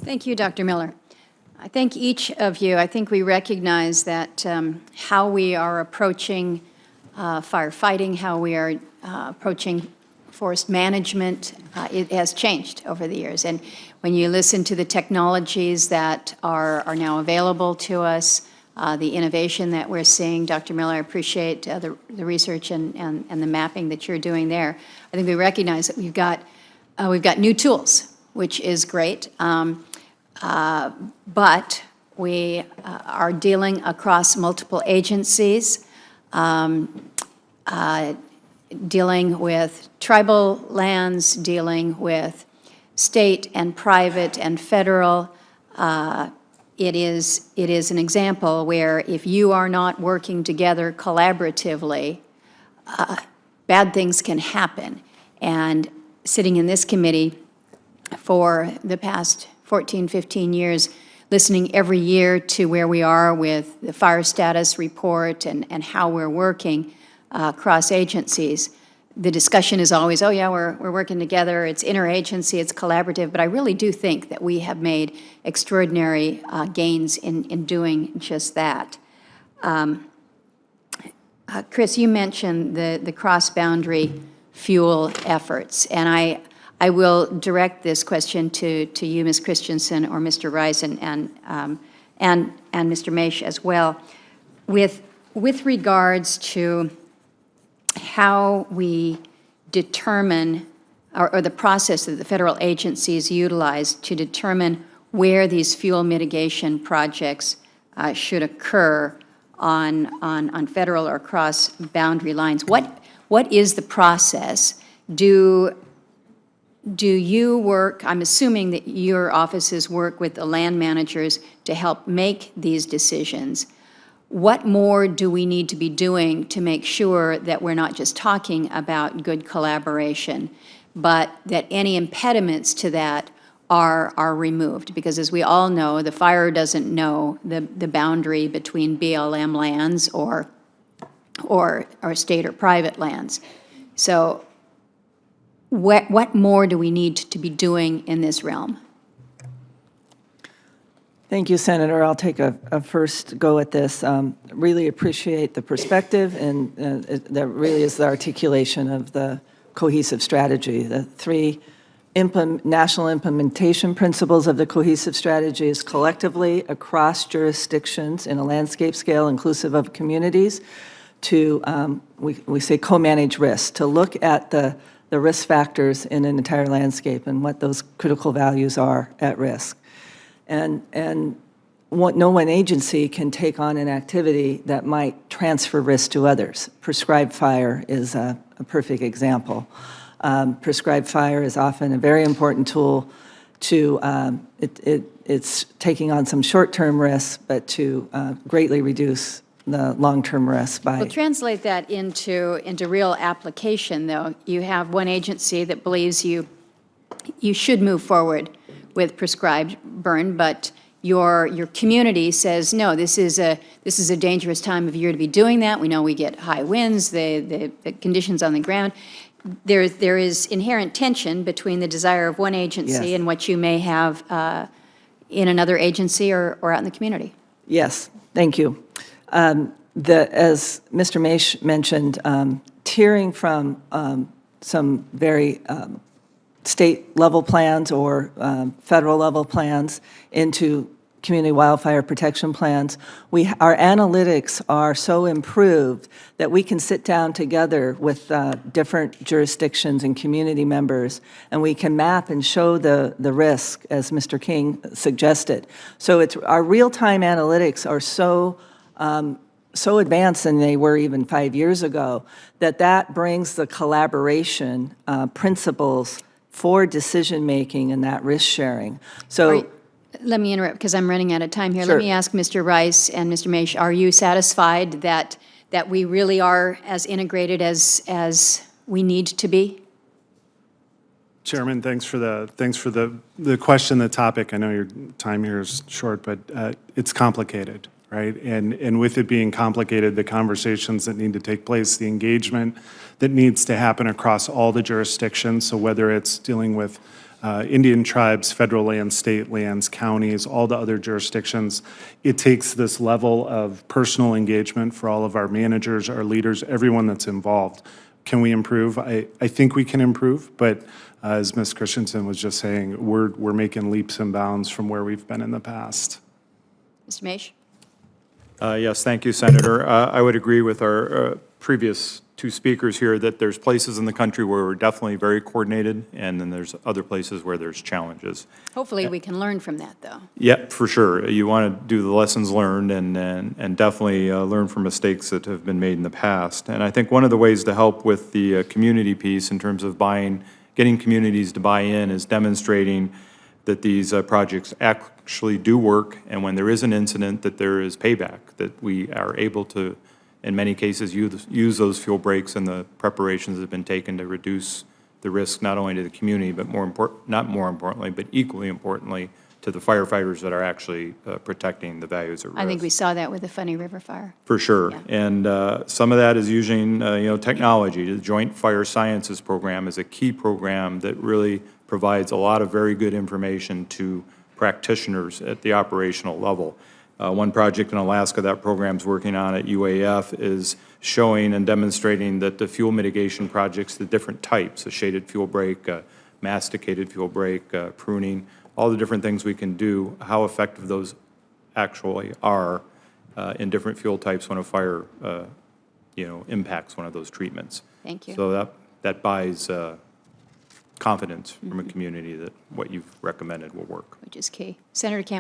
Thank you, Dr. Miller. I thank each of you. I think we recognize that how we are approaching firefighting, how we are approaching forest management, it has changed over the years. And when you listen to the technologies that are now available to us, the innovation that we're seeing, Dr. Miller, I appreciate the research and the mapping that you're doing there. I think we recognize that we've got new tools, which is great. But we are dealing across multiple agencies, dealing with tribal lands, dealing with state and private and federal. It is an example where if you are not working together collaboratively, bad things can happen. And sitting in this committee for the past 14, 15 years, listening every year to where we are with the fire status report and how we're working across agencies. The discussion is always, oh yeah, we're working together, it's interagency, it's collaborative, but I really do think that we have made extraordinary gains in doing just that. Chris, you mentioned the cross-boundary fuel efforts, and I will direct this question to you, Ms. Christensen, or Mr. Rice, and Mr. Maish as well. With regards to how we determine, or the process that the federal agencies utilize to determine where these fuel mitigation projects should occur on federal or cross-boundary lines. What is the process? Do you work, I'm assuming that your offices work with the land managers to help make these decisions. What more do we need to be doing to make sure that we're not just talking about good collaboration, but that any impediments to that are removed? Because as we all know, the fire doesn't know the boundary between BLM lands or state or private lands. So what more do we need to be doing in this realm? Thank you, Senator. I'll take a first go at this. Really appreciate the perspective, and that really is the articulation of the cohesive strategy. The three national implementation principles of the cohesive strategy is collectively across jurisdictions in a landscape scale inclusive of communities to, we say co-manage risk, to look at the risk factors in an entire landscape and what those critical values are at risk. And no one agency can take on an activity that might transfer risk to others. Prescribed fire is a perfect example. Prescribed fire is often a very important tool to, it's taking on some short-term risks, but to greatly reduce the long-term risk by... Well, translate that into real application, though. You have one agency that believes you should move forward with prescribed burn, but your community says, no, this is a dangerous time of year to be doing that. We know we get high winds, the conditions on the ground. There is inherent tension between the desire of one agency and what you may have in another agency or out in the community. Yes, thank you. As Mr. Maish mentioned, tiering from some very state-level plans or federal-level plans into community wildfire protection plans, our analytics are so improved that we can sit down together with different jurisdictions and community members, and we can map and show the risk, as Mr. King suggested. So our real-time analytics are so advanced than they were even 5 years ago, that brings the collaboration principles for decision-making and that risk-sharing. So, let me interrupt because I'm running out of time here. Sure. Let me ask Mr. Rice and Mr. Maish, are you satisfied that we really are as integrated as we need to be? Chairman, thanks for the question, the topic. I know your time here is short, but it's complicated, right? And with it being complicated, the conversations that need to take place, the engagement that needs to happen across all the jurisdictions. So whether it's dealing with Indian tribes, federal lands, state lands, counties, all the other jurisdictions. It takes this level of personal engagement for all of our managers, our leaders, everyone that's involved. Can we improve? I think we can improve, but as Ms. Christensen was just saying, we're making leaps and bounds from where we've been in the past. Mr. Maish? Yes, thank you, Senator. I would agree with our previous two speakers here that there's places in the country where we're definitely very coordinated, and then there's other places where there's challenges. Hopefully, we can learn from that, though. Yeah, for sure. You want to do the lessons learned and definitely learn from mistakes that have been made in the past. And I think one of the ways to help with the community piece in terms of getting communities to buy in is demonstrating that these projects actually do work, and when there is an incident, that there is payback, that we are able to, in many cases, use those fuel breaks and the preparations that have been taken to reduce the risk not only to the community, but not more importantly, but equally importantly, to the firefighters that are actually protecting the values at risk. I think we saw that with the Funny River fire. For sure. Yeah. And some of that is using, technology. The Joint Fire Sciences Program is a key program that really provides a lot of very good information to practitioners at the operational level. One project in Alaska that program's working on at UAF is showing and demonstrating that the fuel mitigation projects, the different types, a shaded fuel break, masticated fuel break, pruning, all the different things we can do, how effective those actually are in different fuel types when a fire, impacts one of those treatments. Thank you. So that buys confidence from a community that what you've recommended will work. Which is key. Senator Kent.